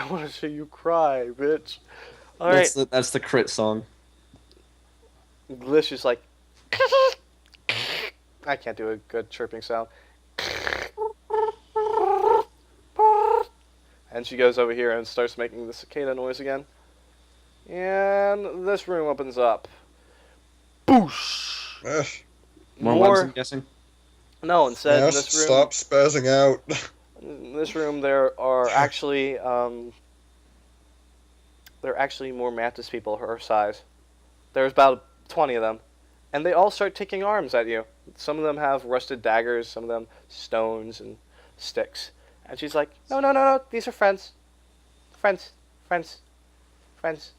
I want to see you cry, bitch. All right. That's the crit song. Glish is like, I can't do a good chirping sound. And she goes over here and starts making the cicada noise again. And this room opens up. Boosh! Eh, More webs, I'm More. guessing. No, instead yes, stop spazzing out. in this room there are actually there are actually more mantis people her size. There's about 20 of them, and they all start taking arms at you. Some of them have rusted daggers, some of them stones and sticks. And she's like, "No, no, no, no. These are friends, friends, friends, friends,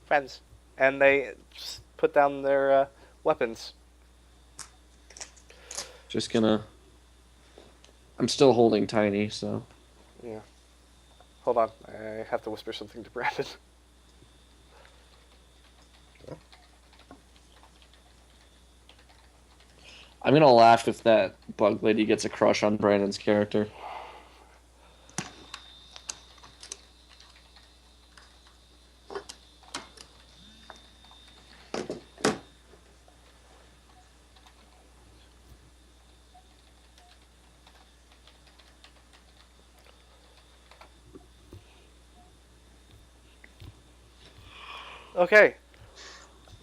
friends." And they just put down their weapons. Just gonna. I'm still holding Tiny, so. Yeah. Hold on. I have to whisper something to Brandon. I'm gonna laugh if that bug lady gets a crush on Brandon's character. Okay.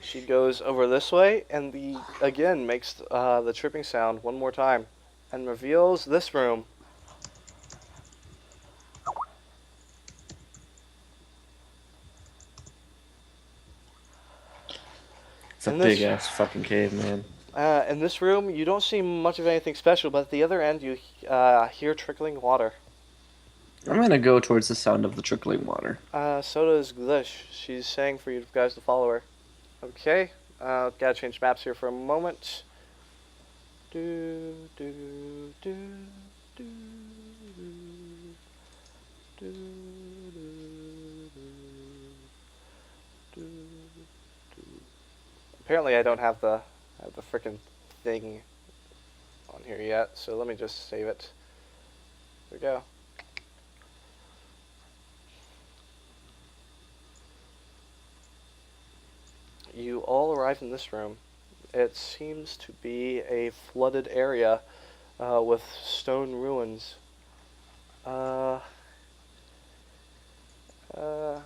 She goes over this way and the again makes the tripping sound one more time and reveals this room. It's a In this big ass fucking cave, man. in this room, you don't see much of anything special, but at the other end, you hear trickling water. I'm gonna go towards the sound of the trickling water. So does Glish. She's saying for you guys to follow her. Okay. Gotta change maps here for a moment. Do do do do do do do do. Apparently, I don't have the frickin' thing on here yet, so let me just save it. There we go. You all arrive in this room. It seems to be a flooded area with stone ruins. Uh, uh,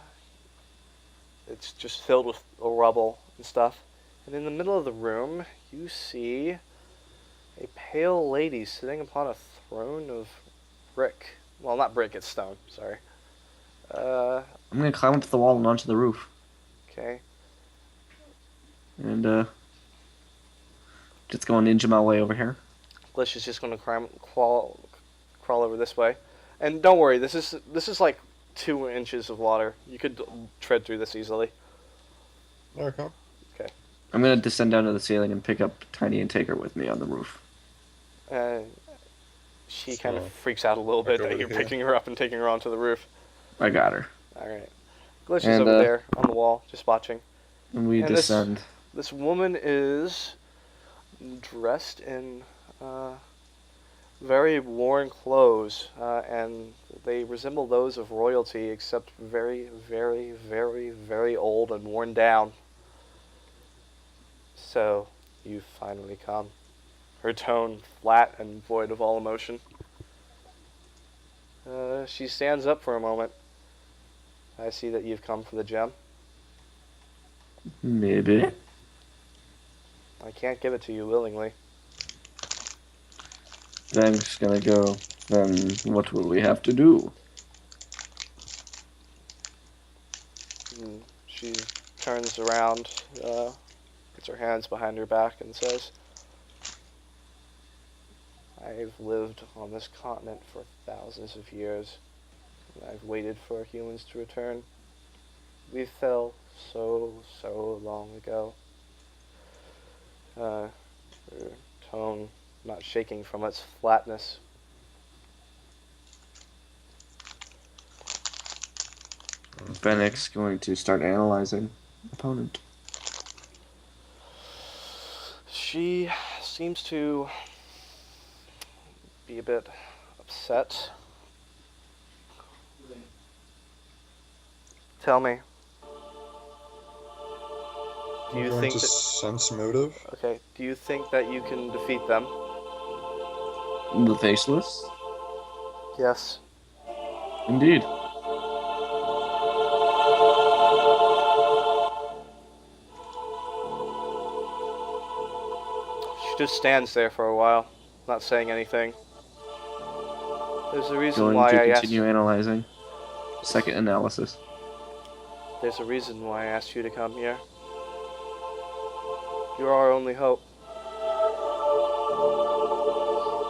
it's just filled with rubble and stuff. And in the middle of the room, you see a pale lady sitting upon a throne of brick. Well, not brick, it's stone. Sorry. Uh, I'm gonna climb up the wall and onto the roof. okay. And, just go ninja my way over here. Glish is just going to crawl over this way. And don't worry, this is like 2 inches of water. You could tread through this easily. Okay. Okay. I'm gonna descend down to the ceiling and pick up Tiny and take her with me on the roof. Uh, she kind of So, freaks out a little bit over that you're here. picking her up and taking her onto the roof. I got her. All right. Glish is And, over there on the wall, just watching. And we And descend. This woman is dressed in very worn clothes, and they resemble those of royalty, except very, very, very, very old and worn down. So, you finally come. Her tone flat and void of all emotion. She stands up for a moment. I see that you've come for the gem. Maybe. I can't give it to you willingly. Then I'm just gonna go. Then what will we have to do? And she turns around, puts her hands behind her back, and says, I've lived on this continent for thousands of years, and I've waited for humans to return. We fell so long ago. Her tone not shaking from its flatness. Fennec's going to start analyzing opponent. She seems to be a bit upset. Tell me. Do I'm you going think to that... sense motive. Okay, do you think that you can defeat them? The faceless? Yes. Indeed. She just stands there for a while, not saying anything. There's a reason Going why to I asked. continue analyzing. Second analysis. There's a reason why I asked you to come here. You're our only hope.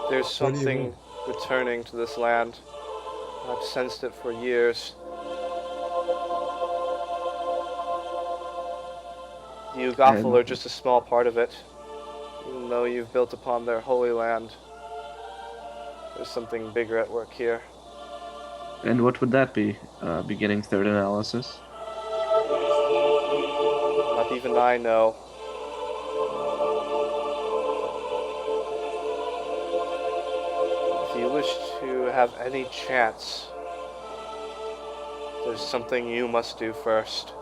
There's What do you something mean? returning to this land. I've sensed it for years. You Gothel are And just a small part of it. Even though you've built upon their holy land, there's something bigger at work here. what would that be? Beginning third analysis. Not even I know. If you wish to have any chance, there's something you must do first.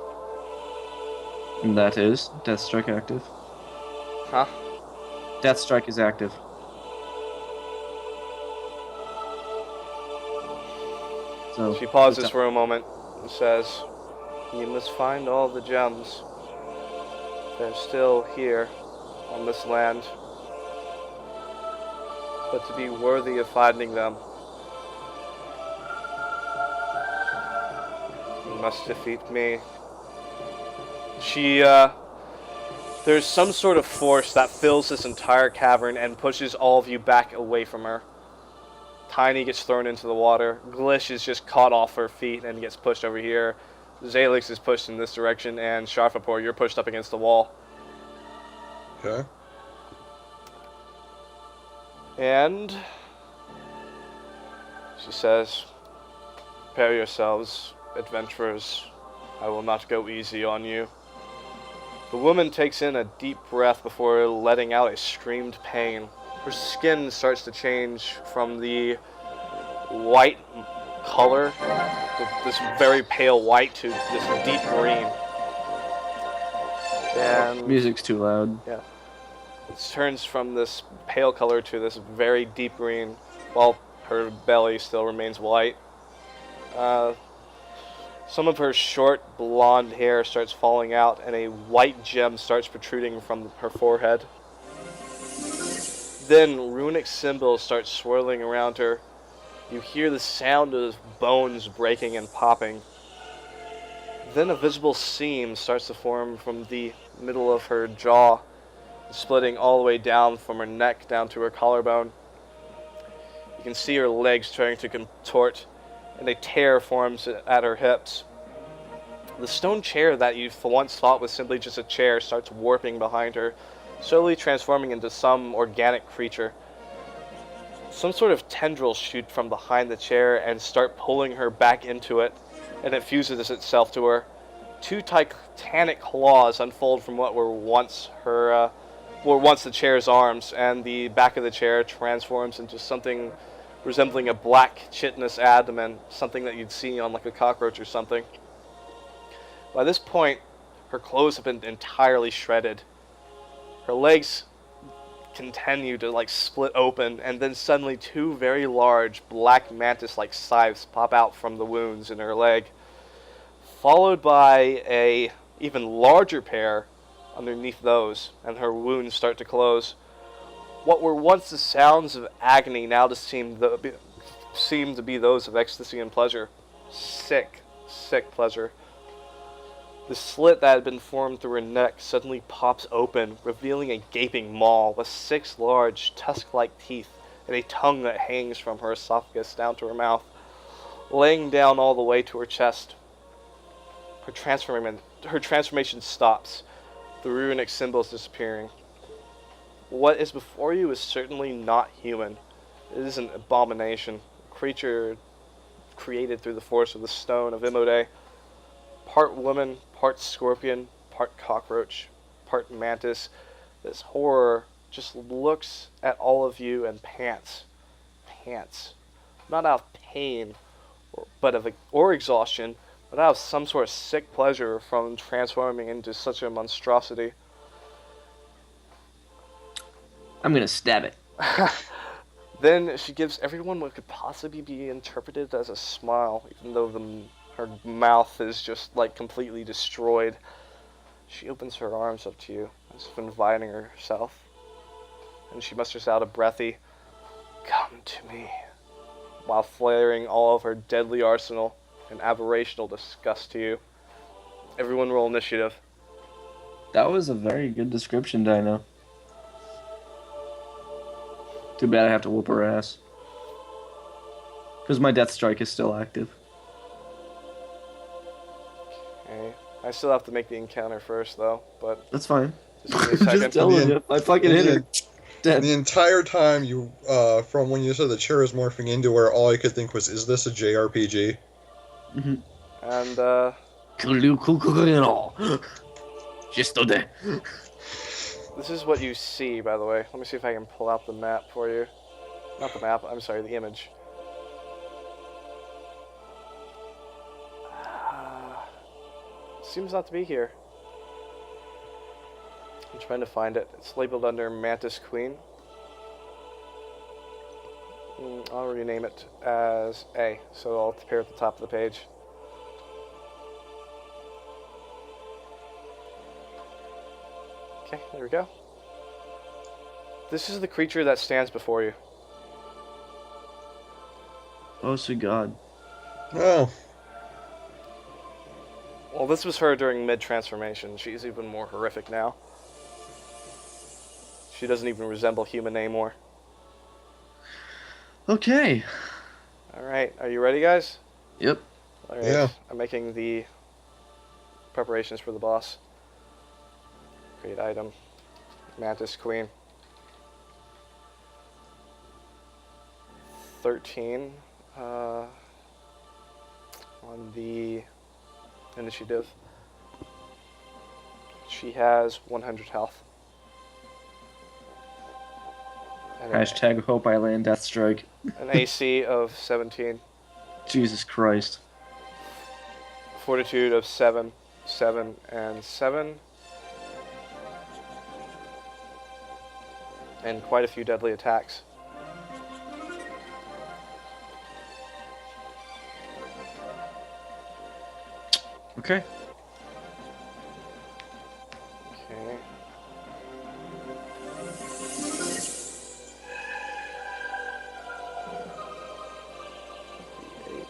And that is Death Strike active. Huh? Death Strike is active. So She pauses for a moment and says, "You must find all the gems. They're still here on this land. But to be worthy of finding them, you must defeat me." There's some sort of force that fills this entire cavern and pushes all of you back away from her. Tiny gets thrown into the water. Glish is just caught off her feet and gets pushed over here. Zalix is pushed in this direction, and Sharfapor, you're pushed up against the wall. Okay. And she says, "Prepare yourselves, adventurers. I will not go easy on you." The woman takes in a deep breath before letting out a screamed pain. Her skin starts to change from the white color, this very pale white, to this deep green. And music's too loud. yeah, it turns from this pale color to this very deep green, while her belly still remains white. Some of her short blonde hair starts falling out, and a white gem starts protruding from her forehead. Then runic symbols start swirling around her. You hear the sound of bones breaking and popping. Then a visible seam starts to form from the middle of her jaw, splitting all the way down from her neck down to her collarbone. You can see her legs trying to contort, and a tear forms at her hips. The stone chair that you once thought was simply just a chair starts warping behind her, slowly transforming into some organic creature. Some sort of tendrils shoot from behind the chair and start pulling her back into it, and it fuses itself to her. Two titanic claws unfold from what were once the chair's arms, and the back of the chair transforms into something resembling a black chitinous abdomen, something that you'd see on like a cockroach or something. By this point, her clothes have been entirely shredded. Her legs continue to like split open, and then suddenly two very large black mantis-like scythes pop out from the wounds in her leg, followed by a even larger pair underneath those, and her wounds start to close. What were once the sounds of agony now just seem to be those of ecstasy and pleasure. Sick, sick pleasure. The slit that had been formed through her neck suddenly pops open, revealing a gaping maw with 6 large, tusk-like teeth and a tongue that hangs from her esophagus down to her mouth, laying down all the way to her chest. Her transformation stops, the runic symbols disappearing. What is before you is certainly not human. It is an abomination, a creature created through the force of the stone of Imode. Part woman, part scorpion, part cockroach, part mantis. This horror just looks at all of you and pants. Pants. Not out of pain or exhaustion, but I have some sort of sick pleasure from transforming into such a monstrosity. I'm gonna stab it. Then she gives everyone what could possibly be interpreted as a smile, even though her mouth is just like completely destroyed. She opens her arms up to you, as if inviting herself, and she musters out a breathy, "Come to me," while flaring all of her deadly arsenal in aberrational disgust to you. Everyone roll initiative. That was a very good description, Dino. Too bad I have to whoop her ass. Because my death strike is still active. Okay. I still have to make the encounter first, though, but That's fine. just give me a second. Just telling you, I fucking hit her. Dead. The entire time you, from when you said the chair was morphing into her, all I could think was, is this a JRPG? And, Just there. this is what you see, by the way. Let me see if I can pull out the map for you. Not the map, I'm sorry, the image. Seems not to be here. I'm trying to find it. It's labeled under Mantis Queen. I'll rename it as A, so I'll appear at the top of the page. Okay, there we go. This is the creature that stands before you. Oh, sweet God. Oh, Well, this was her during mid-transformation. She's even more horrific now. She doesn't even resemble human anymore. Okay. Alright, are you ready, guys? Yep. Alright, Yeah. I'm making the preparations for the boss. Create item. Mantis Queen. 13 on the initiative. She has 100 health. And Hashtag hope I land death strike. an AC of 17. Jesus Christ. Fortitude of 7, 7, and 7. And quite a few deadly attacks. Okay. Okay. Eight.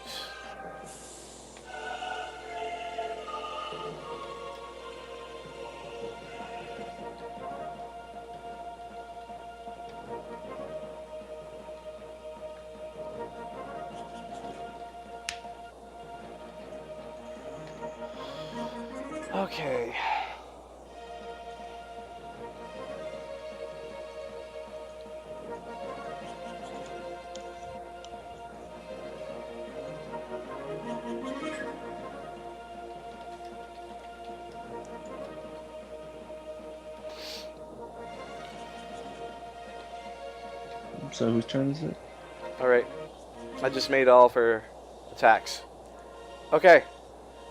Okay. So whose turn is it? Alright. I just made all of her attacks. Okay.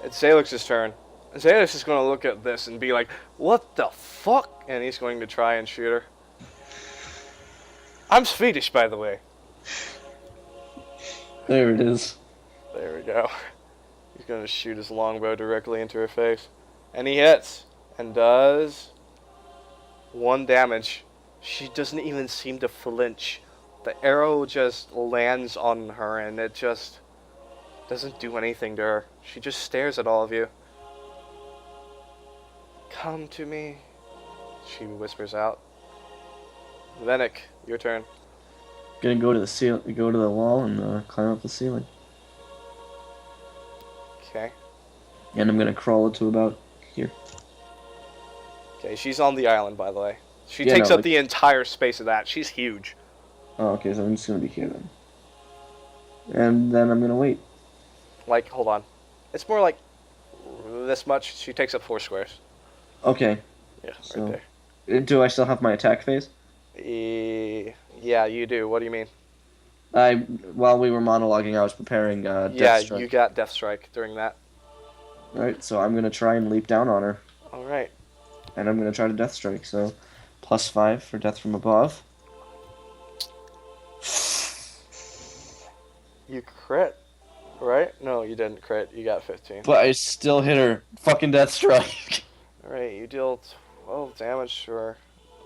It's Zalix's turn. And Zalix is going to look at this and be like, "What the fuck?" And he's going to try and shoot her. I'm Swedish, by the way. There it is. There we go. He's going to shoot his longbow directly into her face. And he hits. And does 1 damage. She doesn't even seem to flinch. The arrow just lands on her and it just doesn't do anything to her. She just stares at all of you. "Come to me," she whispers out. Venik, your turn. Gonna go to the ceiling, go to the wall, and climb up the ceiling. Okay. And I'm gonna crawl it to about here. Okay, she's on the island, by the way. She Yeah, takes no, up like- the entire space of that. She's huge. Oh, okay, so I'm just gonna be here then. And then I'm gonna wait. Like, hold on. It's more like this much. She takes up 4 squares. Okay. Yeah, So- right there. Do I still have my attack phase? Yeah, you do. What do you mean? While we were monologuing, I was preparing Yeah, Death Strike. you got Death Strike during that. Alright, so I'm gonna try and leap down on her. All right. And I'm gonna try to death strike, so +5 for death from above. You crit, right? No, you didn't crit. You got 15. But I still hit her. Fucking death strike. All right, you deal 12 damage to her.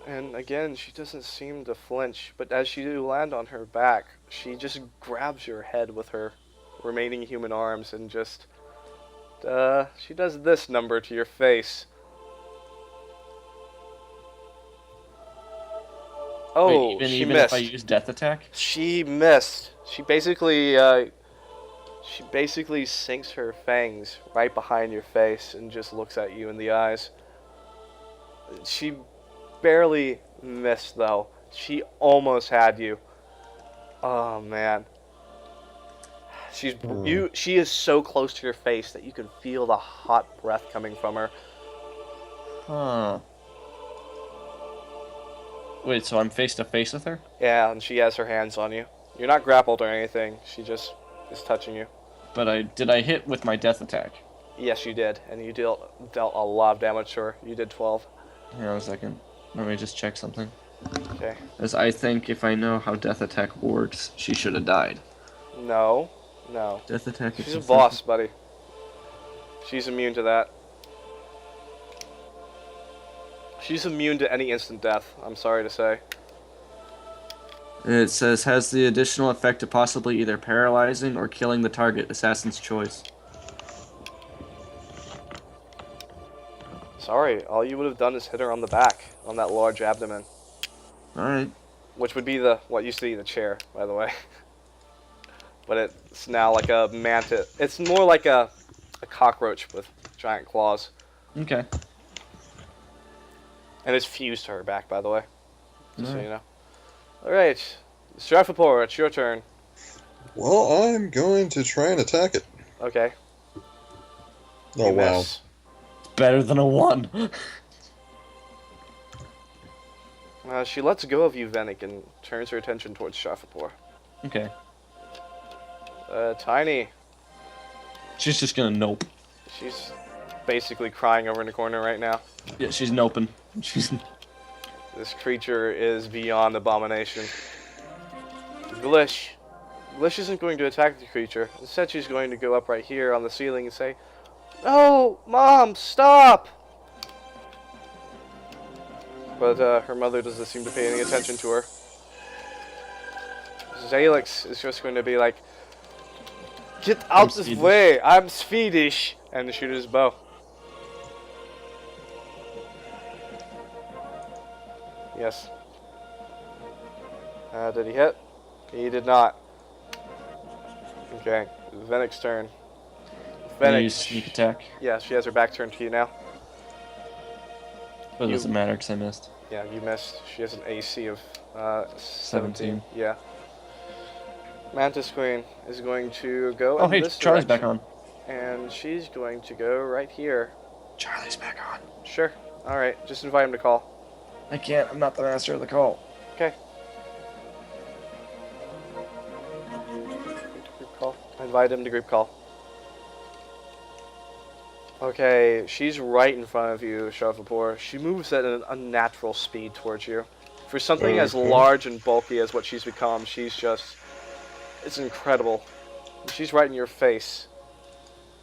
And again, she doesn't seem to flinch, but as you land on her back, she just grabs your head with her remaining human arms and just, she does this number to your face. Oh, Wait, she even missed. if I use death attack? She missed. She basically sinks her fangs right behind your face and just looks at you in the eyes. She barely missed though. She almost had you. Oh man. She is so close to your face that you can feel the hot breath coming from her. Huh. Wait, so I'm face to face with her? Yeah, and she has her hands on you. You're not grappled or anything. She just is touching you. But did I hit with my death attack? Yes, you did, and you dealt a lot of damage to her. You did 12. Hang on a second. Let me just check something. Okay. As I think if I know how death attack works, she should have died. No. Death attack is She's a boss, buddy. She's immune to that. She's immune to any instant death, I'm sorry to say. It says has the additional effect of possibly either paralyzing or killing the target. Assassin's choice. Sorry, all you would have done is hit her on the back, on that large abdomen. Alright. Which would be what used to be the chair, by the way. But it's now like a mantis. It's more like a cockroach with giant claws. Okay. And it's fused to her back, by the way. Just so Alright. you know. Alright. Strafapor, it's your turn. Well, I'm going to try and attack it. Okay. Oh, You wow. miss. Better than a 1. She lets go of you, Venik, and turns her attention towards Strafapor. Okay. Tiny. She's just gonna nope. She's basically crying over in the corner right now. Yeah, she's noping. She's... This creature is beyond abomination. Glish. Glish isn't going to attack the creature. Instead, she's going to go up right here on the ceiling and say, "No, Mom, stop!" But her mother doesn't seem to pay any attention to her. Zalix is just going to be like, "Get out this Swedish. way! I'm Swedish!" and shoot his bow. Yes. Did he hit? He did not. Okay, Venik's turn. Can you Venik. use sneak attack? Yeah, she has her back turned to you now. But it doesn't matter because I missed. Yeah, you missed. She has an AC of 17. 17. Yeah. Mantis Queen is going to go Oh, in hey, this Charlie's back direction, on. and she's going to go right here. Charlie's back on. Sure. All right. Just invite him to call. I can't. I'm not the master of the call. Okay. Group call. Invite him to group call. Okay, she's right in front of you, Sharfapur. She moves at an unnatural speed towards you. For something as Okay. large and bulky as what she's become, she's just... It's incredible. She's right in your face.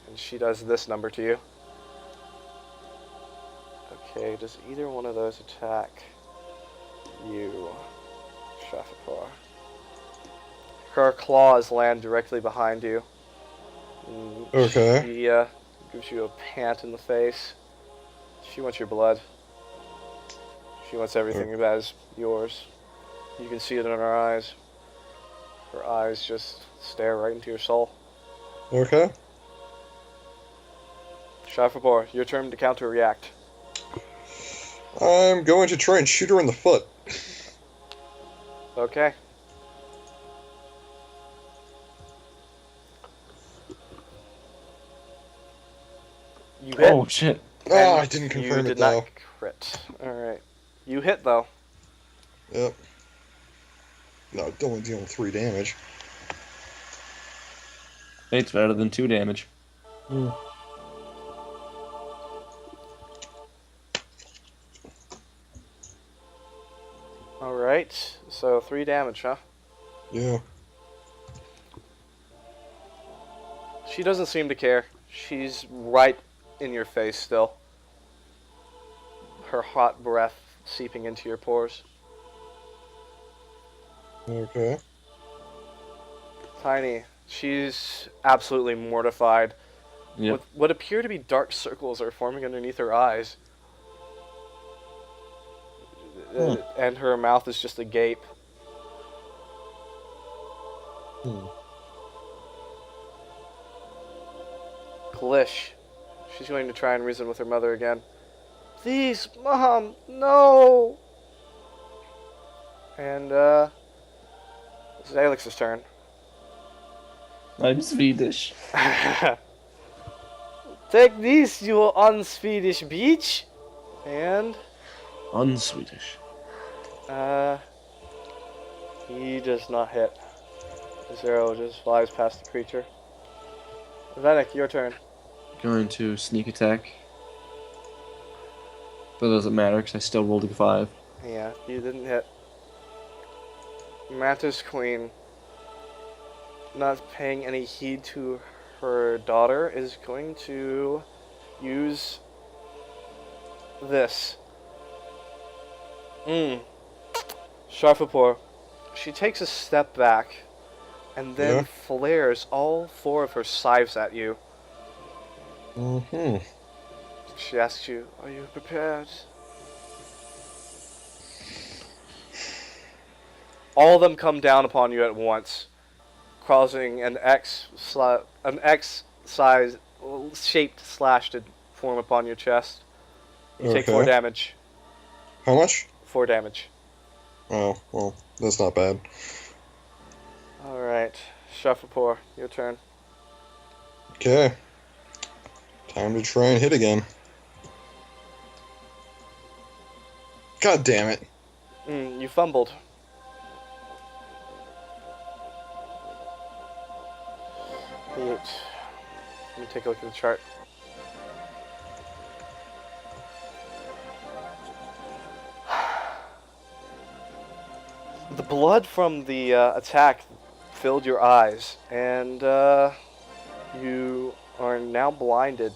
And she does this number to you. Okay, does either one of those attack you, Sharfapur? Her claws land directly behind you. And Okay. She gives you a pant in the face. She wants your blood. She wants everything that is yours. You can see it in her eyes. Her eyes just stare right into your soul. Okay. Shafapor, your turn to counter-react. I'm going to try and shoot her in the foot. Okay. You hit. Oh, shit. Oh, and I didn't you confirm did it though. not crit. Alright. You hit, though. Yep. No, only dealing 3 damage. It's better than 2 damage. So 3 damage, huh? Yeah. She doesn't seem to care. She's right in your face still. Her hot breath seeping into your pores. Okay. Tiny, she's absolutely mortified. Yep. What appear to be dark circles are forming underneath her eyes. And her mouth is just agape. Hmm. Glish. She's going to try and reason with her mother again. Please, Mom, no! And, it's Alex's turn. I'm Swedish. Take this, you un-Swedish beach! And, Un-Swedish. he does not hit. His arrow just flies past the creature. Venek, your turn. Going to sneak attack. But it doesn't matter because I still rolled a 5. Yeah, you didn't hit. Mantis Queen, not paying any heed to her daughter, is going to use this. Sharfapur. She takes a step back and then Yeah. flares all 4 of her scythes at you. Mm-hmm. She asks you, are you prepared? All of them come down upon you at once, causing an X size shaped slash to form upon your chest. You take 4 Okay. damage. How much? 4 damage. Oh, well, that's not bad. Alright. Shufflepore, your turn. Okay. Time to try and hit again. God damn it. You fumbled. Let me take a look at the chart. The blood from the attack filled your eyes, and you are now blinded.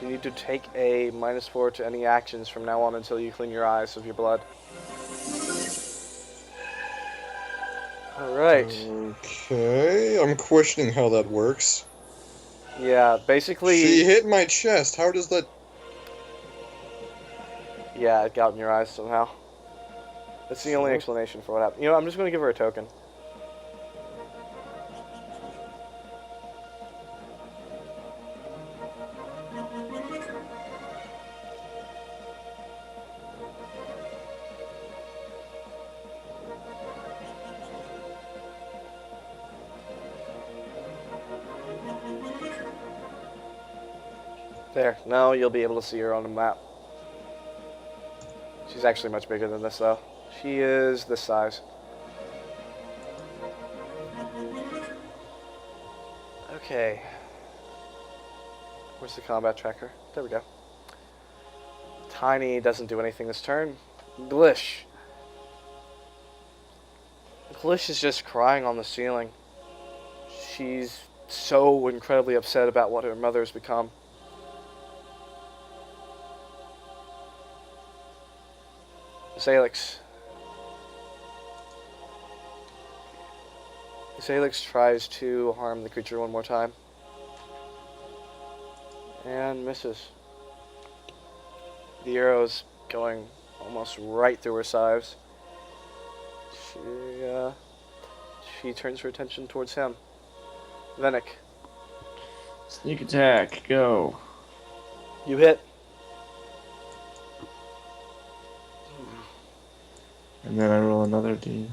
You need to take a -4 to any actions from now on until you clean your eyes of your blood. Alright. Okay, I'm questioning how that works. Yeah, basically... She hit my chest. How does that... Yeah, it got in your eyes somehow. That's the only explanation for what happened. You know, I'm just going to give her a token. There, now you'll be able to see her on the map. She's actually much bigger than this, though. She is this size. Okay. Where's the combat tracker? There we go. Tiny doesn't do anything this turn. Glish. Glish is just crying on the ceiling. She's so incredibly upset about what her mother has become. Salix. Salix tries to harm the creature one more time. And misses. The arrow's going almost right through her sides. She turns her attention towards him. Venek. Sneak attack, go. You hit. And then I roll another d6.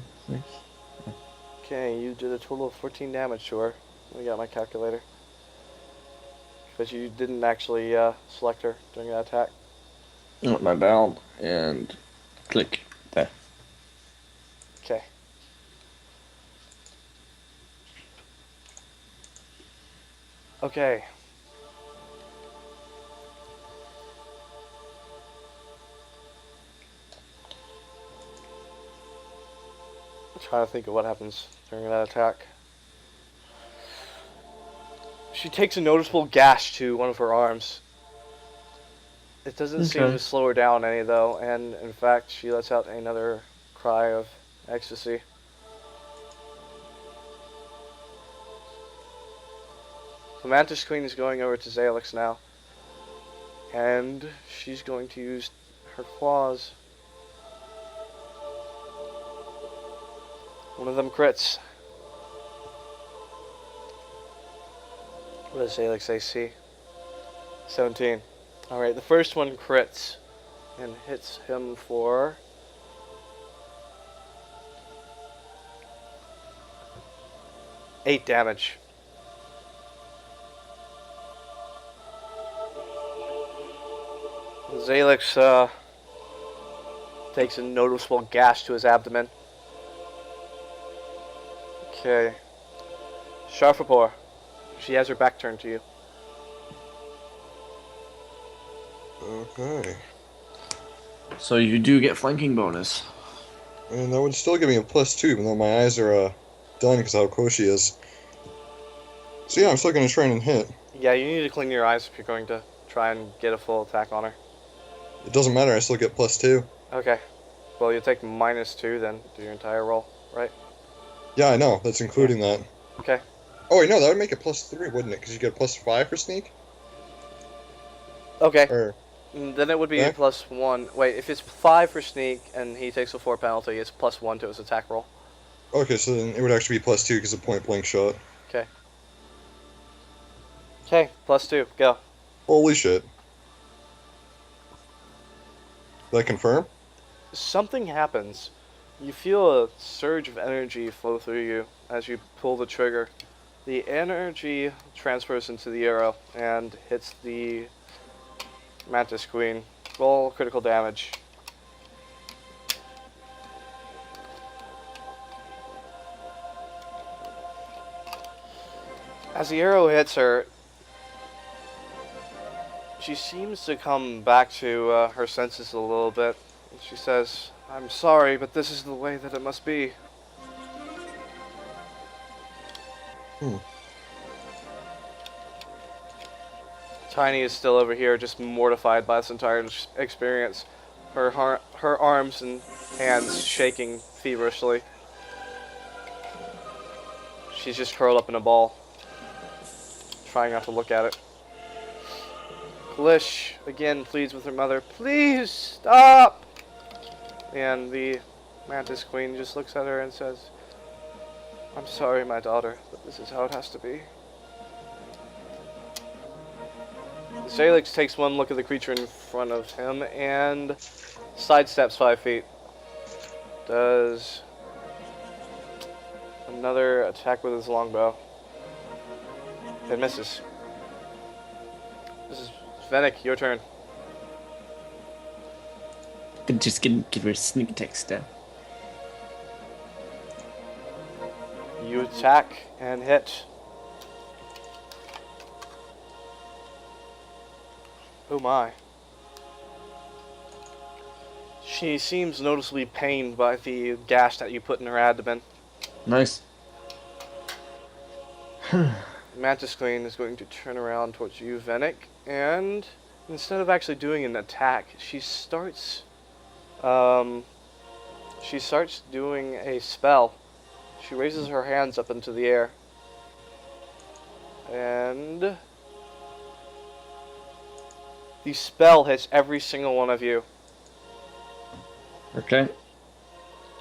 Okay, you did a total of 14 damage to her. Let me get my calculator. Because you didn't actually select her during that attack. Oh, my belt and click there. Okay. Okay. I'm trying to think of what happens during that attack. She takes a noticeable gash to one of her arms. It doesn't seem to Okay. slow her down any, though, and in fact, she lets out another cry of ecstasy. The Mantis Queen is going over to Zalix now, and she's going to use her claws. One of them crits. What does Zalix AC? 17. Alright, the first one crits and hits him for 8 damage. Zalix takes a noticeable gash to his abdomen. Okay. Sharfapor. She has her back turned to you. Okay. So you do get flanking bonus. And that would still give me a +2, even though my eyes are done because of how close she is. So yeah, I'm still going to try and hit. Yeah, you need to clean your eyes if you're going to try and get a full attack on her. It doesn't matter, I still get +2. Okay. Well, you'll take -2 then, do your entire roll, right? Yeah, I know, that's including that. Okay. Oh wait, no, that would make it +3, wouldn't it? Because you get a +5 for sneak? Okay. Or, Then it would be yeah? +1. Wait, if it's 5 for sneak and he takes a 4 penalty, it's +1 to his attack roll. Okay, so then it would actually be +2 because of point-blank shot. Okay. Okay, +2, go. Holy shit. Did I confirm? Something happens. You feel a surge of energy flow through you as you pull the trigger. The energy transfers into the arrow and hits the Mantis Queen. Roll critical damage. As the arrow hits her, she seems to come back to her senses a little bit. She says, "I'm sorry, but this is the way that it must be." Tiny is still over here, just mortified by this entire experience. Her arms and hands shaking feverishly. She's just curled up in a ball, trying not to look at it. Glish again pleads with her mother, "Please stop!" And the Mantis Queen just looks at her and says, "I'm sorry, my daughter, but this is how it has to be." Zalix takes one look at the creature in front of him and sidesteps 5 feet. Does another attack with his longbow. It misses. This is Venik, your turn. Just give her a sneak attack stab. You attack and hit. Oh my. She seems noticeably pained by the gash that you put in her abdomen. Nice. Mantis Queen is going to turn around towards you, Venik, and instead of actually doing an attack, she starts doing a spell. She raises her hands up into the air, and the spell hits every single one of you. Okay.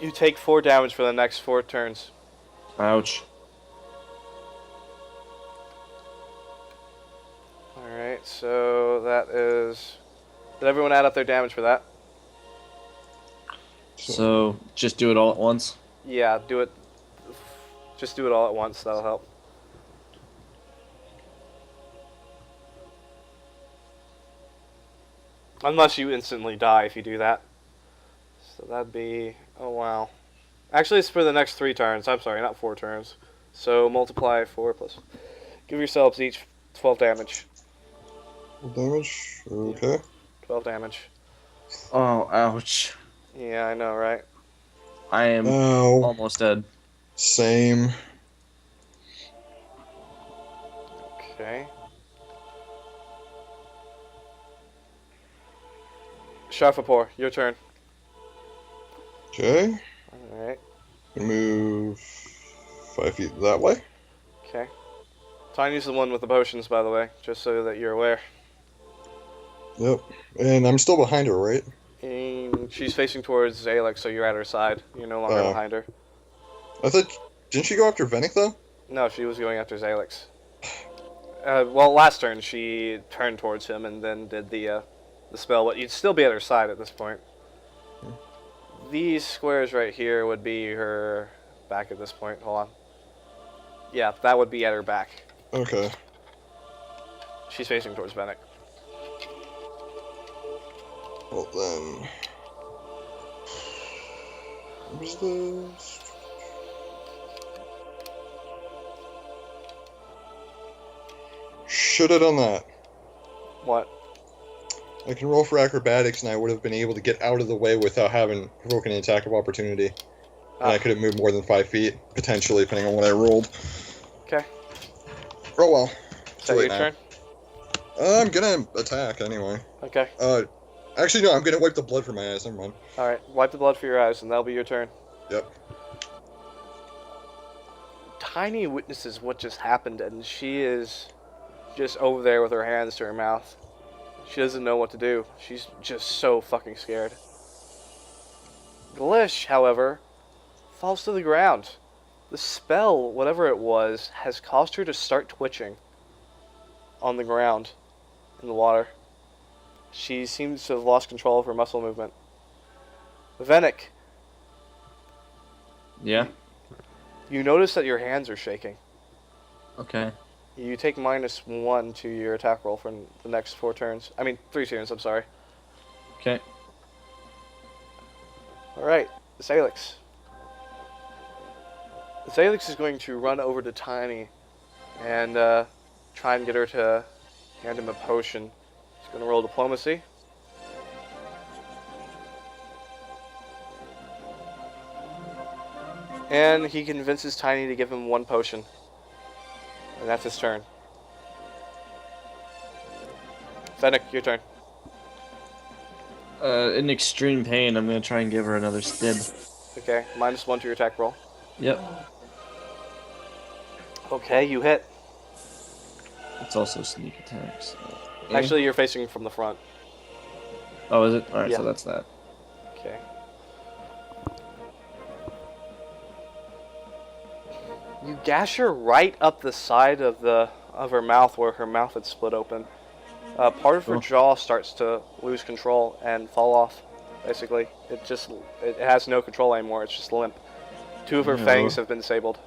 You take 4 damage for the next 4 turns. Ouch. Alright, so that is... Did everyone add up their damage for that? So just do it all at once. Yeah, do it. Just do it all at once, that'll help. Unless you instantly die if you do that. So that'd be... Oh, wow. Actually, it's for the next 3 turns. I'm sorry, not 4 turns. So multiply 4 plus... Give yourselves each 12 damage. Damage? Okay. 12 damage. Oh, ouch. Yeah, I know, right? I am Oh, almost dead. same. Okay. Shafapor, your turn. Okay. Alright. Move 5 feet that way. Okay. Tiny's the one with the potions, by the way, just so that you're aware. Yep. And I'm still behind her, right? And she's facing towards Alex, so you're at her side. You're no longer Uh, behind her. I thought. Didn't she go after Venick though? No, she was going after Alex. Well, last turn she turned towards him and then did the spell, but you'd still be at her side at this point. These squares right here would be her back at this point. Hold on. Yeah, that would be at her back. Okay. She's facing towards Venick. Well then. What was this? Should have done that. What? I can roll for acrobatics, and I would have been able to get out of the way without having provoking an attack of opportunity. And I could have moved more than 5 feet, potentially, depending on what I rolled. Okay. Oh well. Is that your turn? I'm gonna attack anyway. Okay. Actually no, I'm gonna wipe the blood from my eyes. Never mind. All right. Wipe the blood for your eyes, and that'll be your turn. Yep. Tiny witnesses what just happened, and she is just over there with her hands to her mouth. She doesn't know what to do. She's just so fucking scared. Glish, however, falls to the ground. The spell, whatever it was, has caused her to start twitching on the ground in the water. She seems to have lost control of her muscle movement. Venick, Yeah. you notice that your hands are shaking. Okay. You take -1 to your attack roll for the next 4 turns. I mean, 3 turns, I'm sorry. Okay. Alright, Salix. Salix is going to run over to Tiny and try and get her to hand him a potion. He's going to roll diplomacy. And he convinces Tiny to give him 1 potion. And that's his turn. Fennec, your turn. In extreme pain, I'm gonna try and give her another stib. Okay, -1 to your attack roll. Yep. Okay, you hit. It's also sneak attacks. Actually, you're facing from the front. Oh, is it? Alright, Yeah. so that's that. Okay. You gash her right up the side of her mouth where her mouth had split open. Part of her Oh. jaw starts to lose control and fall off. Basically, it has no control anymore. It's just limp. 2 of her Yeah. fangs have been disabled.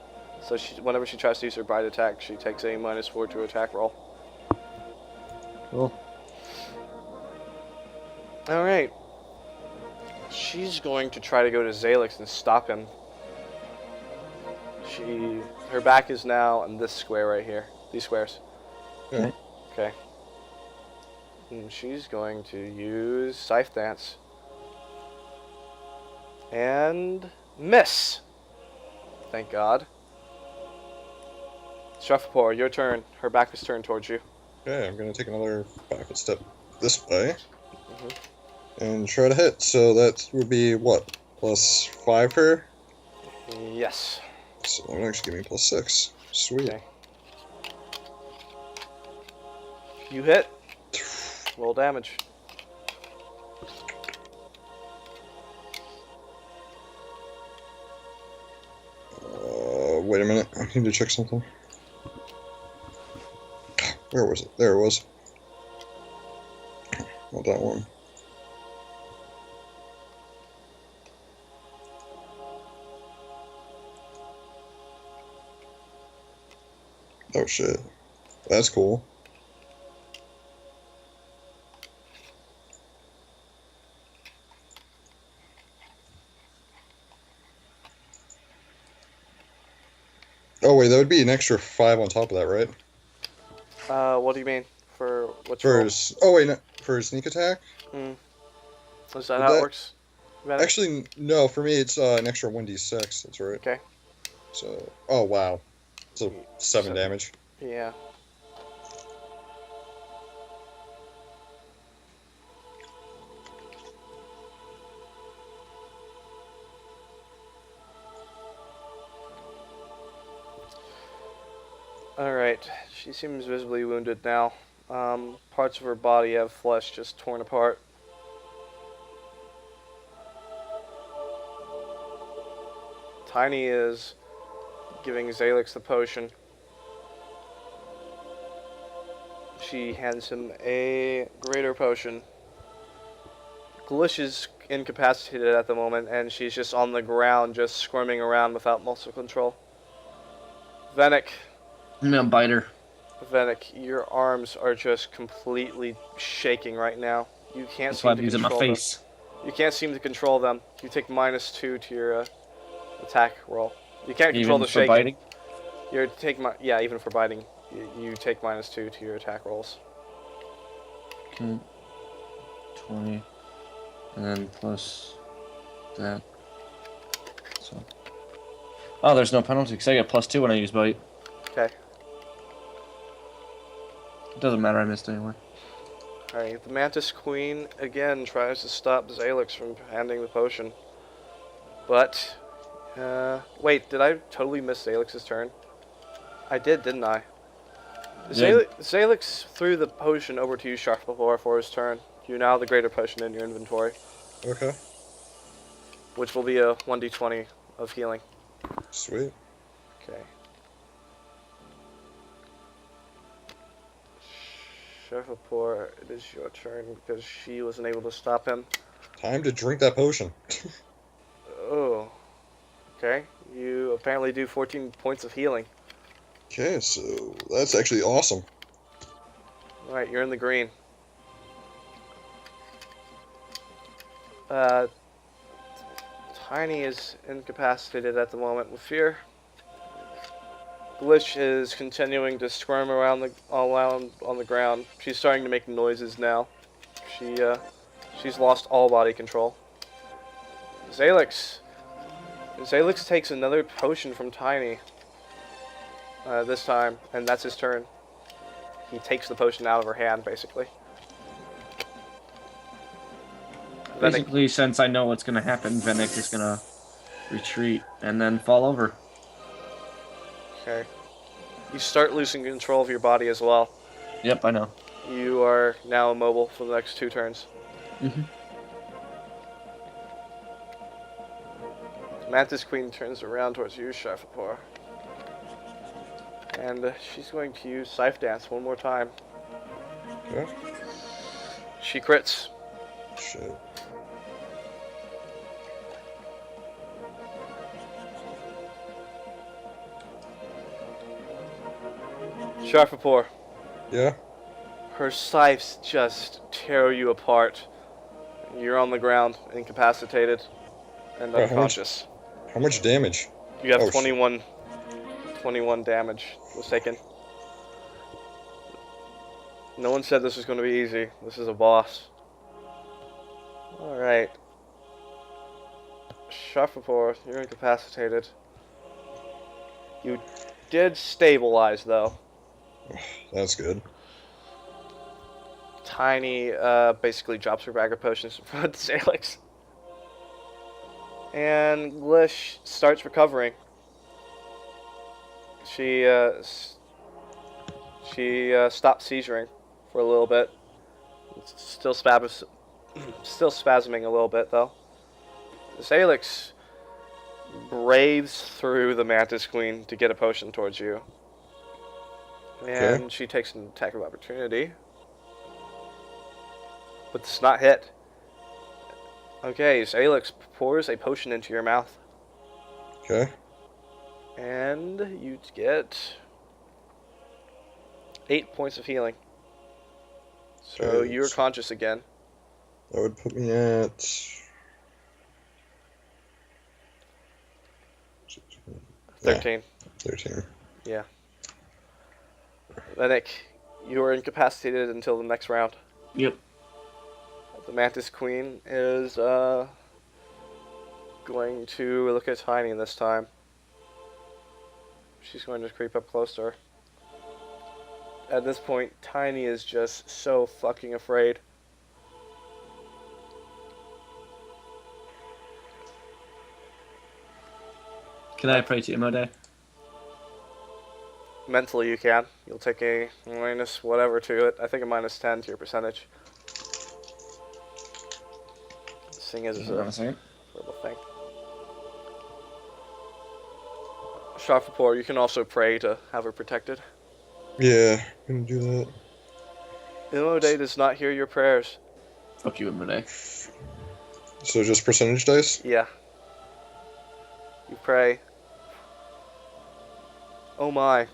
So whenever she tries to use her bite attack, she takes a -4 to attack roll. Cool. All right. She's going to try to go to Zalix and stop him. Her back is now in this square right here. These squares. Yeah. Okay. And she's going to use Scythe Dance. And miss. Thank God. Strafapor, your turn. Her back is turned towards you. Okay, I'm gonna take another backward step this way. And try to hit. So that would be what? +5 her? Yes. So that would actually give me +6. Sweet. Okay. You hit. Roll damage. Wait a minute. I need to check something. Where was it? There it was. Not that one. Oh shit. That's cool. Oh wait, that would be an extra 5 on top of that, right? What do you mean? For what's For roll? his, oh wait, no, for his sneak attack? Is that Would how it that- works? Venek? Actually, no. For me, it's an extra 1d6. That's right. Okay. So, oh wow, so 7 Seven. damage. Yeah. Alright. She seems visibly wounded now. Parts of her body have flesh just torn apart. Tiny is giving Zalix the potion. She hands him a greater potion. Glish is incapacitated at the moment, and she's just on the ground, just squirming around without muscle control. Venek, I'm gonna bite her. Venek, your arms are just completely shaking right now. You can't That's why seem I'm to using my control them. face. You can't seem to control them. You take -2 to your attack roll. You can't control Even the for shaking. biting. You take yeah, even for biting, you take -2 to your attack rolls. Okay. 20. And then plus that. So. Oh, there's no penalty because I get +2 when I use bite. Okay. It doesn't matter, I missed anyway. Alright, the Mantis Queen again tries to stop Zalix from handing the potion. But, wait, did I totally miss Zalix's turn? I did, didn't I? Yeah. Zalix threw the potion over to you, Sharpapor, for his turn. You now have the greater potion in your inventory, Okay, which will be a 1d20 of healing. sweet. Okay. Sharpapor, it is your turn because she wasn't able to stop him. Time to drink that potion. Oh. Okay. You apparently do 14 points of healing. Okay, so that's actually awesome. Alright, you're in the green. Tiny is incapacitated at the moment with fear. Glitch is continuing to squirm around on the ground. She's starting to make noises now. She's lost all body control. Zalix takes another potion from Tiny. This time, and that's his turn. He takes the potion out of her hand, basically. Basically, since I know what's gonna happen, Venek is gonna retreat and then fall over. Okay. You start losing control of your body as well. Yep, I know. You are now immobile for the next 2 turns. Mm-hmm. Mantis Queen turns around towards you, Shafapor. And she's going to use Scythe Dance one more time. Okay. She crits. Shit. Shafapor, Yeah. her scythes just tear you apart. You're on the ground, incapacitated, and Right, unconscious. How much damage? You have Oh, 21 damage was taken. No one said this was going to be easy. This is a boss. Alright. Shafapor, you're incapacitated. You did stabilize, though. That's good. Tiny basically drops her bag of potions in front of Zalix. And Glish starts recovering. She stopped seizuring for a little bit. Still spasming a little bit though. Zalix braves through the Mantis Queen to get a potion towards you. And she takes an attack of opportunity. But does not hit. Okay, Zalix pours a potion into your mouth. Okay. And you get 8 points of healing. So Okay, you're so- conscious again. That would put me at. 13. 13. Yeah. Venek, you are incapacitated until the next round. Yep. The Mantis Queen is going to look at Tiny this time. She's going to creep up close to her. At this point, Tiny is just so fucking afraid. Can I pray to you, Mode? Mentally, you can. You'll take a minus whatever to it. I think a minus 10 to your percentage. Seeing as it's Hold on a a second. horrible thing. Shafapur, you can also pray to have her protected. Yeah, I'm gonna do that. Imode does not hear your prayers. Fuck you, Mode. So just percentage dice? Yeah. You pray. Oh my.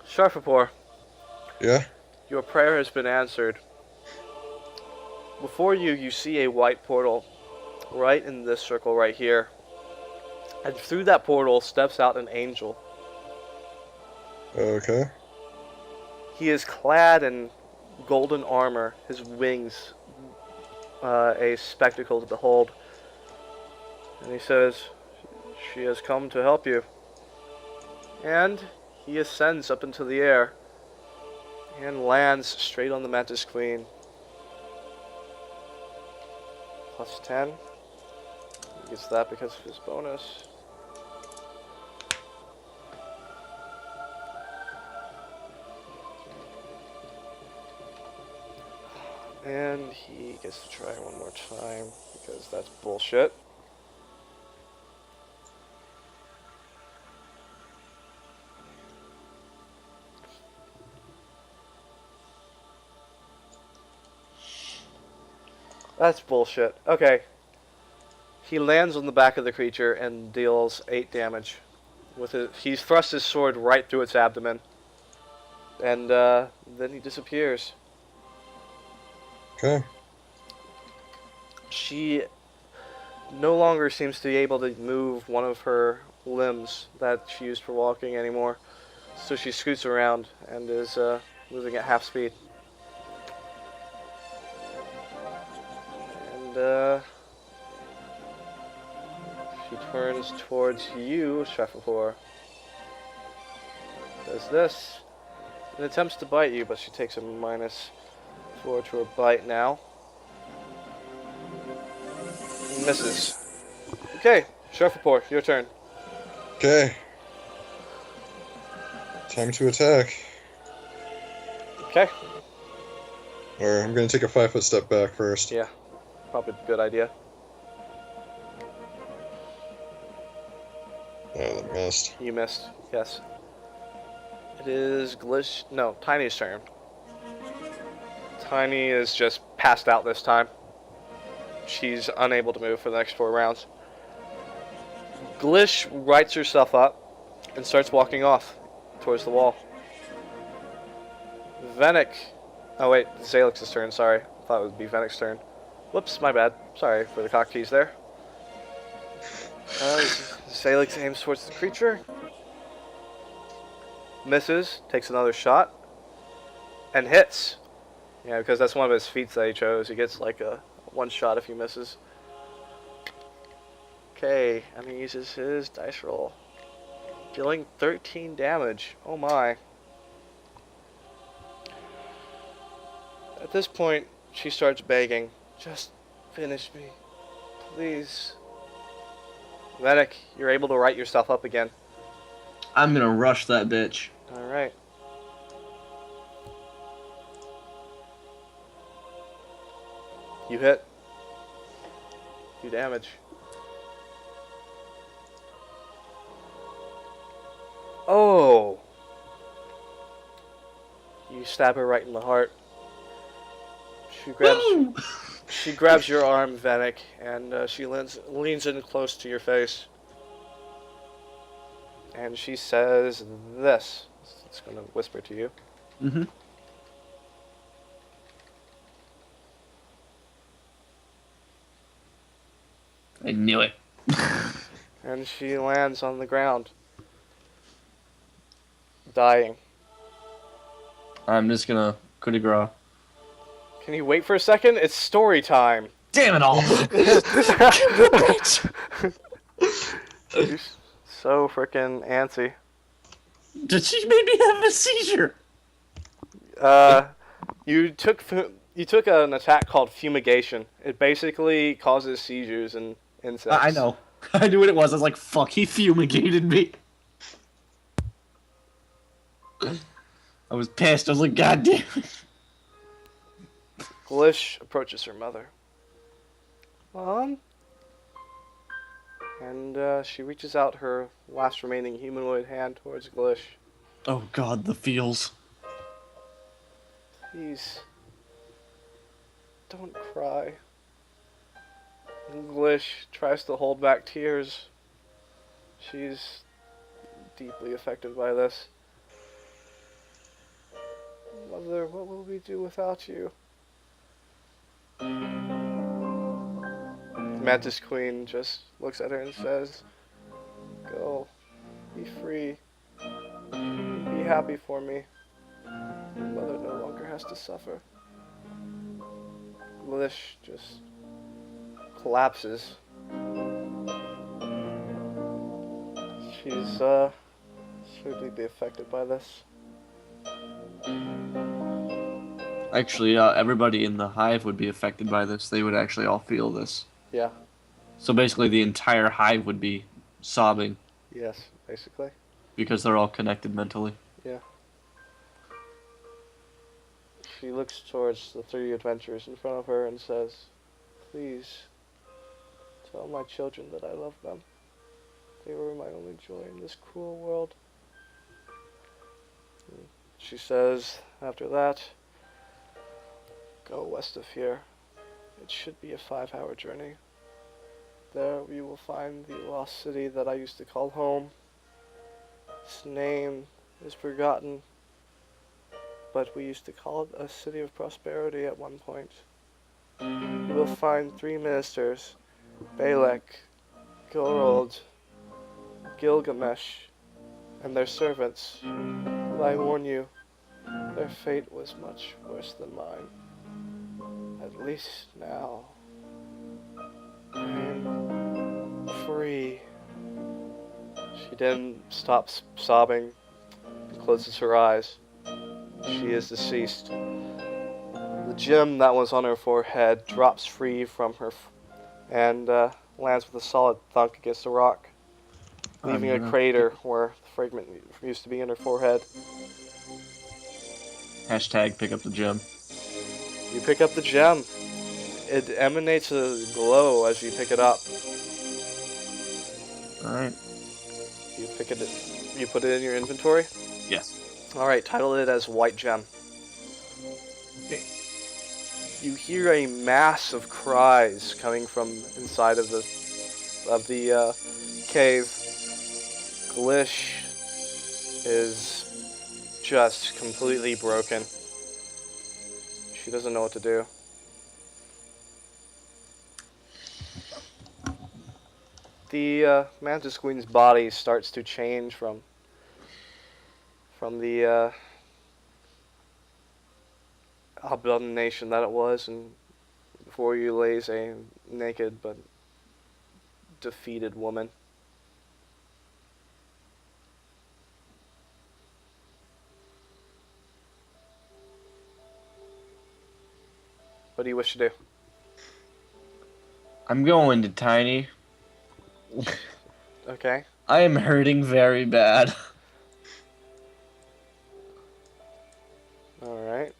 Shafapur, Yeah? your prayer has been answered. Before you, you see a white portal right in this circle right here. And through that portal steps out an angel. Okay. He is clad in golden armor, his wings a spectacle to behold. And he says, "She has come to help you." And he ascends up into the air and lands straight on the Mantis Queen. Plus 10. He gets that because of his bonus. And he gets to try one more time because that's bullshit. That's bullshit. Okay. He lands on the back of the creature and deals 8 damage. He's thrust his sword right through its abdomen. And then he disappears. Okay. She no longer seems to be able to move one of her limbs that she used for walking anymore. So she scoots around and is moving at half speed. And she turns towards you, Shefahor. Does this. And attempts to bite you, but she takes a -4 to her bite now. Misses. Okay, Shefahor, your turn. Okay. Time to attack. Okay. Or I'm gonna take a 5-foot step back first. Yeah, probably a good idea. Oh, that missed. You missed, yes. It is Tiny's turn. Tiny is just passed out this time. She's unable to move for the next 4 rounds. Glish rights herself up and starts walking off towards the wall. Venik. Oh wait, Zalix's turn, sorry. I thought it would be Venik's turn. Whoops, my bad. Sorry for the cock tease there. Zalix aims towards the creature. Misses, takes another shot, and hits. Yeah, because that's one of his feats that he chose. He gets like a 1 shot if he misses. Okay, and he uses his dice roll. Dealing 13 damage. Oh my. At this point, she starts begging. Just finish me. Please. Venik, you're able to right yourself up again. I'm gonna rush that bitch. Alright. You hit. 2 damage. Oh! You stab her right in the heart. She grabs your arm, Venik, and she leans in close to your face. And she says this. It's going to whisper to you. Mm-hmm. I knew it. And she lands on the ground. Dying. I'm just gonna coup de grace. Can you wait for a second? It's story time. Damn it all! Bitch! She's so freaking antsy. She made me have a seizure. You took an attack called fumigation. It basically causes seizures in insects. I know. I knew what it was. I was like, fuck, he fumigated me. I was pissed. I was like, God damn it. Glish approaches her mother. Mom? And she reaches out her last remaining humanoid hand towards Glish. Oh god, the feels. Please, don't cry. Glish tries to hold back tears. She's deeply affected by this. Mother, what will we do without you? Mantis Queen just looks at her and says, "Go, be free, be happy for me. Your mother no longer has to suffer." Glish just collapses. She's deeply affected by this. Actually, everybody in the hive would be affected by this. They would actually all feel this. Yeah. So basically, the entire hive would be sobbing Yes, basically. because they're all connected mentally. Yeah. She looks towards the three adventurers in front of her and says, "Please, tell my children that I love them. They were my only joy in this cruel world." She says, after that, "Go west of here. It should be a 5-hour journey. There we will find the lost city that I used to call home. Its name is forgotten, but we used to call it a city of prosperity at one point. You will find 3 ministers, Balak, Gorold, Gilgamesh, and their servants. But I warn you, their fate was much worse than mine. At least now I'm free." She then stops sobbing and closes her eyes. She is deceased. The gem that was on her forehead drops free from her and lands with a solid thunk against the rock, leaving a crater where the fragment used to be in her forehead. Hashtag pick up the gem. You pick up the gem. It emanates a glow as you pick it up. Alright. You put it in your inventory? Yes. Alright, title it as White Gem. Okay. You hear a mass of cries coming from inside of the cave. Glish is just completely broken. She doesn't know what to do. The Mantis Queen's body starts to change from the abomination that it was, and before you lays a naked but defeated woman. What do you wish to do? I'm going to Tiny. Okay. I am hurting very bad. Alright.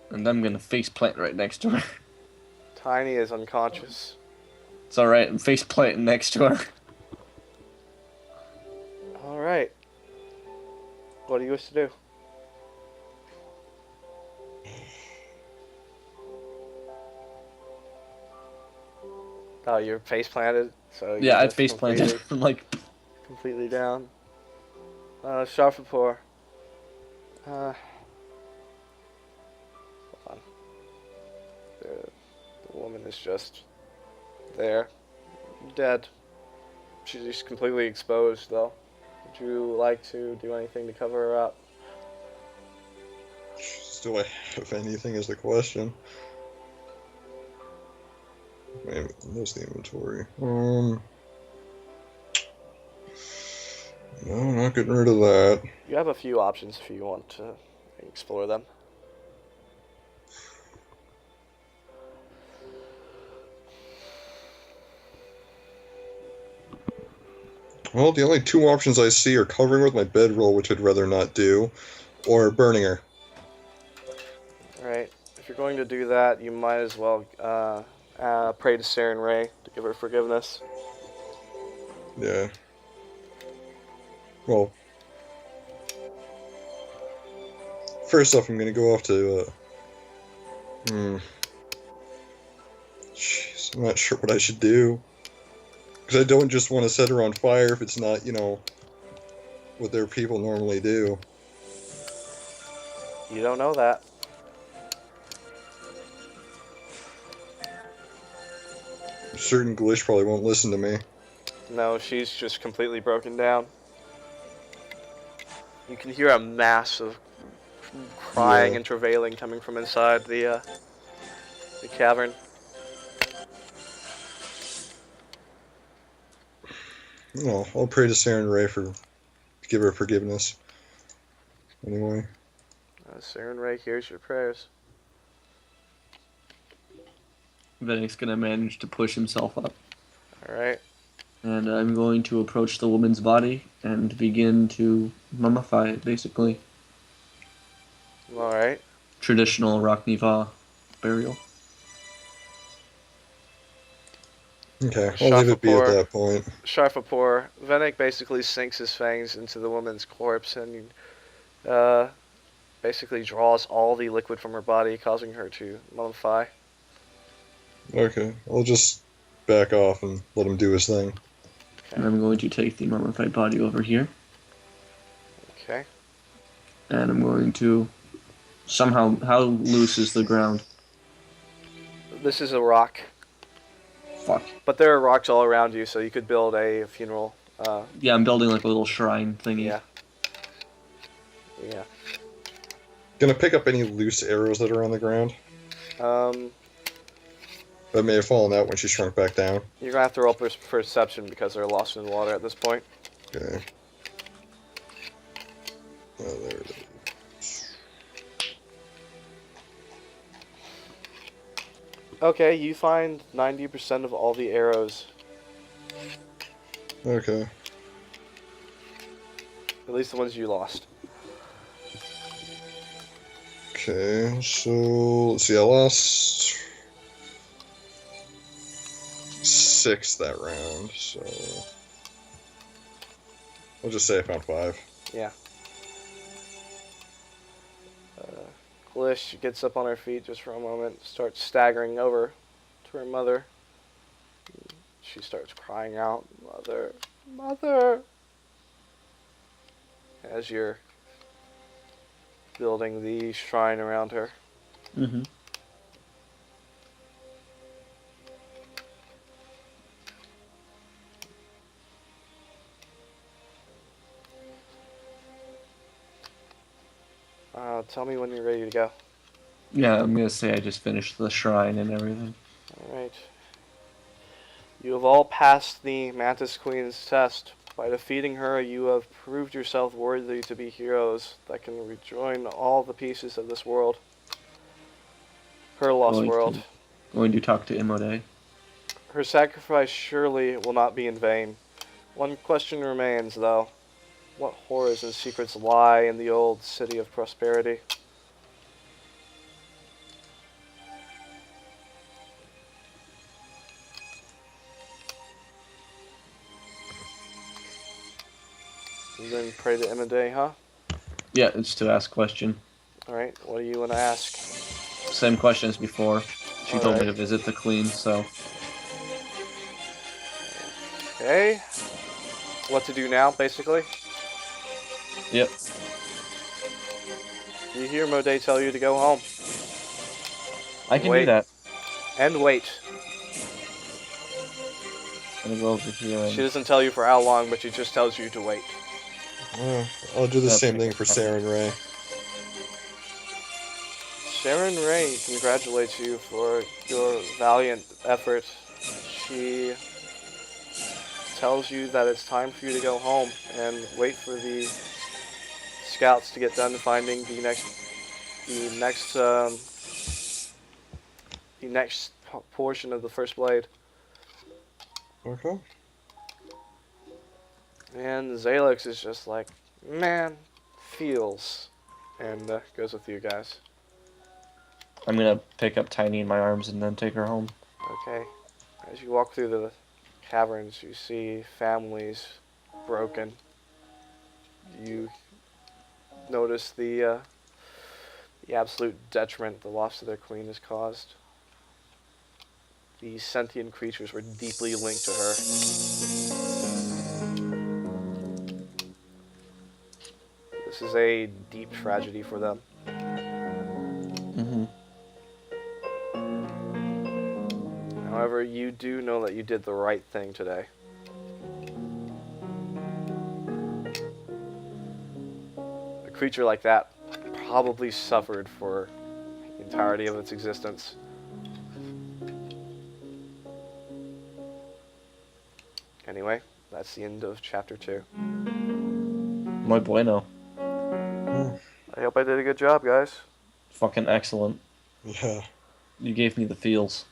And I'm gonna face plant right next to her. Tiny is unconscious. It's alright, I'm face planting next to her. Alright. What do you wish to do? Oh, you're face planted, so Yeah, I just face planted. I'm like, completely down. Sharp rapport. Hold on. The woman is just there, dead. She's just completely exposed, though. Would you like to do anything to cover her up? Do I have anything is the question. Wait, there's the inventory. No, not getting rid of that. You have a few options if you want to explore them. Well, the only two options I see are covering with my bedroll, which I'd rather not do, or burning her. Alright, if you're going to do that, you might as well pray to Saren Ray to give her forgiveness. Yeah. Well, first off, I'm gonna go off to. Jeez, I'm not sure what I should do. Because I don't just want to set her on fire if it's not, what their people normally do. You don't know that. Certain Glish probably won't listen to me. No, she's just completely broken down. You can hear a mass of crying and travailing coming from inside the cavern. No, I'll pray to Saren Ray to give her forgiveness. Anyway. Saren Ray hears your prayers. Venek's gonna manage to push himself up. Alright. And I'm going to approach the woman's body and begin to mummify it, basically. Alright. Traditional Rokniva burial. Okay, I'll leave it be at that point. Sharfapur, Venek basically sinks his fangs into the woman's corpse and basically draws all the liquid from her body, causing her to mummify. Okay, I'll just back off and let him do his thing. Okay. And I'm going to take the mummified body over here. Okay. And I'm going to somehow... How loose is the ground? This is a rock. Fuck. But there are rocks all around you, so you could build a funeral. Yeah, I'm building like a little shrine thingy. Yeah. Yeah. Gonna pick up any loose arrows that are on the ground. That may have fallen out when she shrunk back down. You're gonna have to roll perception because they're lost in the water at this point. Okay. Oh, there it is. Okay, you find 90% of all the arrows. Okay. At least the ones you lost. Okay, so let's see, I lost 6 that round, so I'll just say I found 5. Yeah. Glish gets up on her feet just for a moment, starts staggering over to her mother. She starts crying out, "Mother, Mother!" as you're building the shrine around her. Mm-hmm. Tell me when you're ready to go. Yeah, I'm gonna say I just finished the shrine and everything. Alright. You have all passed the Mantis Queen's test. By defeating her, you have proved yourself worthy to be heroes that can rejoin all the pieces of this world. Her lost world. Going to talk to Imode. Her sacrifice surely will not be in vain. One question remains, though. What horrors and secrets lie in the old city of prosperity? You going to pray to Imade, huh? Yeah, it's to ask question. Alright, what do you want to ask? Same question as before. She told me Alright. to visit the Queen, so... Okay. What to do now, basically? Yep. You hear Modet tell you to go home. I can Wait. do that. And wait. I'm gonna go over here She and... doesn't tell you for how long, but she just tells you to wait. I'll do the That's same thing okay. for Saren Ray. Sharon Ray congratulates you for your valiant effort. She tells you that it's time for you to go home and wait for the scouts to get done finding the next portion of the first blade. Okay. And Zalix is just like, man, feels, and goes with you guys. I'm gonna pick up Tiny in my arms and then take her home. Okay. As you walk through the caverns, you see families broken. You notice the absolute detriment the loss of their queen has caused. These sentient creatures were deeply linked to her. This is a deep tragedy for them. Mm-hmm. However, you do know that you did the right thing today. A creature like that probably suffered for the entirety of its existence. Anyway, that's the end of chapter 2. Muy bueno. I hope I did a good job, guys. Fucking excellent. Yeah. You gave me the feels.